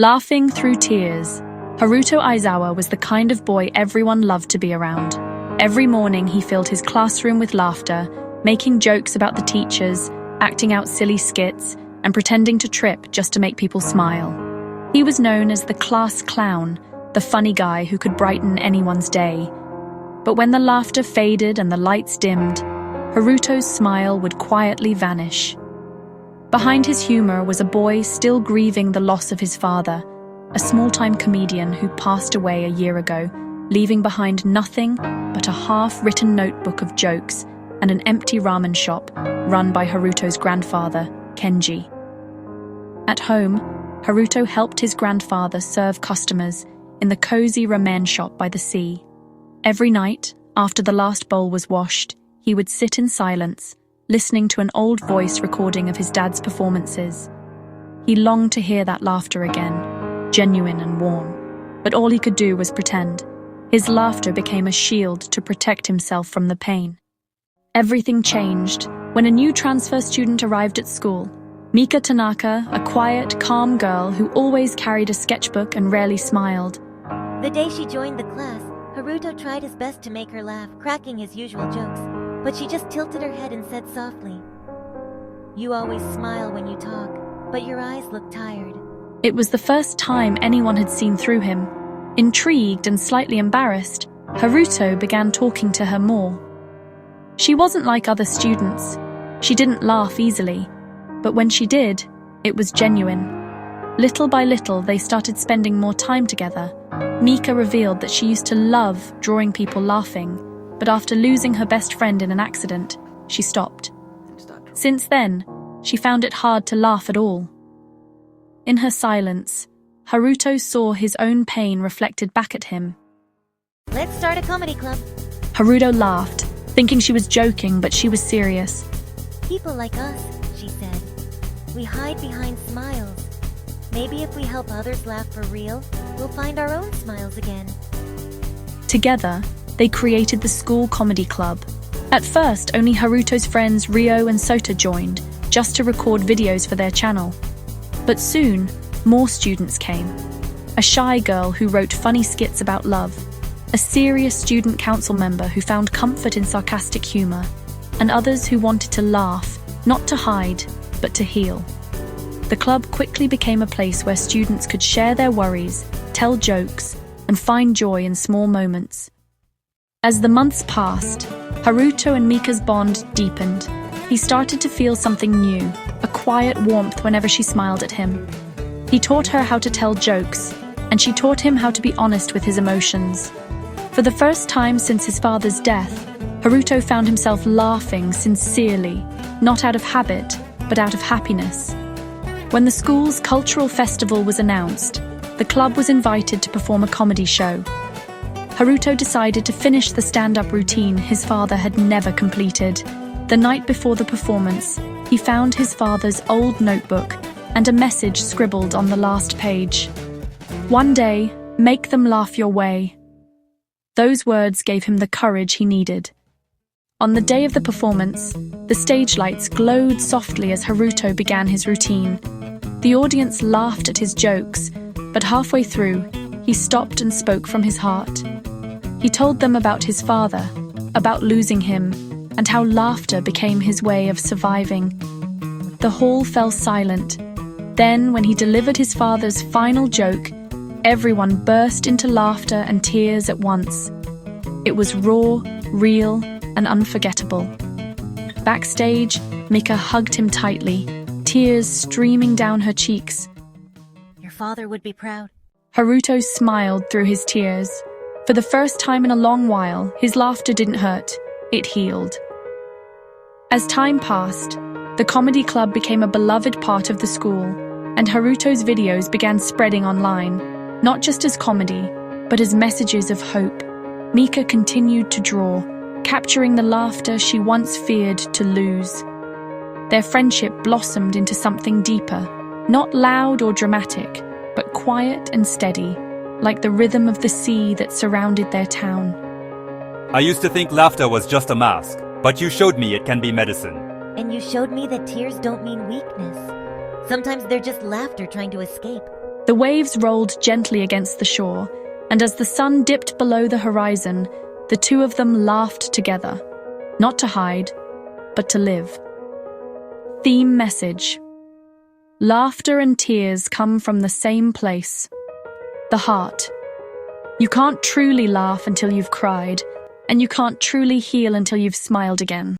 Laughing through tears, Haruto Aizawa was the kind of boy everyone loved to be around. Every morning he filled his classroom with laughter, making jokes about the teachers, acting out silly skits, and pretending to trip just to make people smile. He was known as the class clown, the funny guy who could brighten anyone's day. But when the laughter faded and the lights dimmed, Haruto's smile would quietly vanish. Behind his humor was a boy still grieving the loss of his father, a small-time comedian who passed away a year ago, leaving behind nothing but a half-written notebook of jokes and an empty ramen shop run by Haruto's grandfather, Kenji. At home, Haruto helped his grandfather serve customers in the cozy ramen shop by the sea. Every night, after the last bowl was washed, he would sit in silence, listening to an old voice recording of his dad's performances. He longed to hear that laughter again, genuine and warm, but all he could do was pretend. His laughter became a shield to protect himself from the pain. Everything changed when a new transfer student arrived at school. Mika Tanaka, a quiet, calm girl who always carried a sketchbook and rarely smiled. The day she joined the class, Haruto tried his best to make her laugh, cracking his usual jokes, but she just tilted her head and said softly, "You always smile when you talk, but your eyes look tired." It was the first time anyone had seen through him. Intrigued and slightly embarrassed, Haruto began talking to her more. She wasn't like other students. She didn't laugh easily, but when she did, it was genuine. Little by little, they started spending more time together. Mika revealed that she used to love drawing people laughing, but after losing her best friend in an accident, she stopped. Since then, she found it hard to laugh at all. In her silence, Haruto saw his own pain reflected back at him. "Let's start a comedy club." Haruto laughed, thinking she was joking, but she was serious. "People like us," she said. "We hide behind smiles. Maybe if we help others laugh for real, we'll find our own smiles again." Together, they created the school comedy club. At first, only Haruto's friends Ryo and Sota joined, just to record videos for their channel. But soon, more students came. A shy girl who wrote funny skits about love, a serious student council member who found comfort in sarcastic humor, and others who wanted to laugh, not to hide, but to heal. The club quickly became a place where students could share their worries, tell jokes, and find joy in small moments. As the months passed, Haruto and Mika's bond deepened. He started to feel something new, a quiet warmth whenever she smiled at him. He taught her how to tell jokes, and she taught him how to be honest with his emotions. For the first time since his father's death, Haruto found himself laughing sincerely, not out of habit, but out of happiness. When the school's cultural festival was announced, the club was invited to perform a comedy show. Haruto decided to finish the stand-up routine his father had never completed. The night before the performance, he found his father's old notebook and a message scribbled on the last page. "One day, make them laugh your way." Those words gave him the courage he needed. On the day of the performance, the stage lights glowed softly as Haruto began his routine. The audience laughed at his jokes, but halfway through, he stopped and spoke from his heart. He told them about his father, about losing him, and how laughter became his way of surviving. The hall fell silent. Then, when he delivered his father's final joke, everyone burst into laughter and tears at once. It was raw, real, and unforgettable. Backstage, Mika hugged him tightly, tears streaming down her cheeks. "Your father would be proud." Haruto smiled through his tears. For the first time in a long while, his laughter didn't hurt, it healed. As time passed, the comedy club became a beloved part of the school, and Haruto's videos began spreading online, not just as comedy, but as messages of hope. Mika continued to draw, capturing the laughter she once feared to lose. Their friendship blossomed into something deeper, not loud or dramatic, but quiet and steady, like the rhythm of the sea that surrounded their town. "I used to think laughter was just a mask, but you showed me it can be medicine." "And you showed me that tears don't mean weakness. Sometimes they're just laughter trying to escape." The waves rolled gently against the shore, and as the sun dipped below the horizon, the two of them laughed together, not to hide, but to live. Theme message: laughter and tears come from the same place, the heart. You can't truly laugh until you've cried, and you can't truly heal until you've smiled again.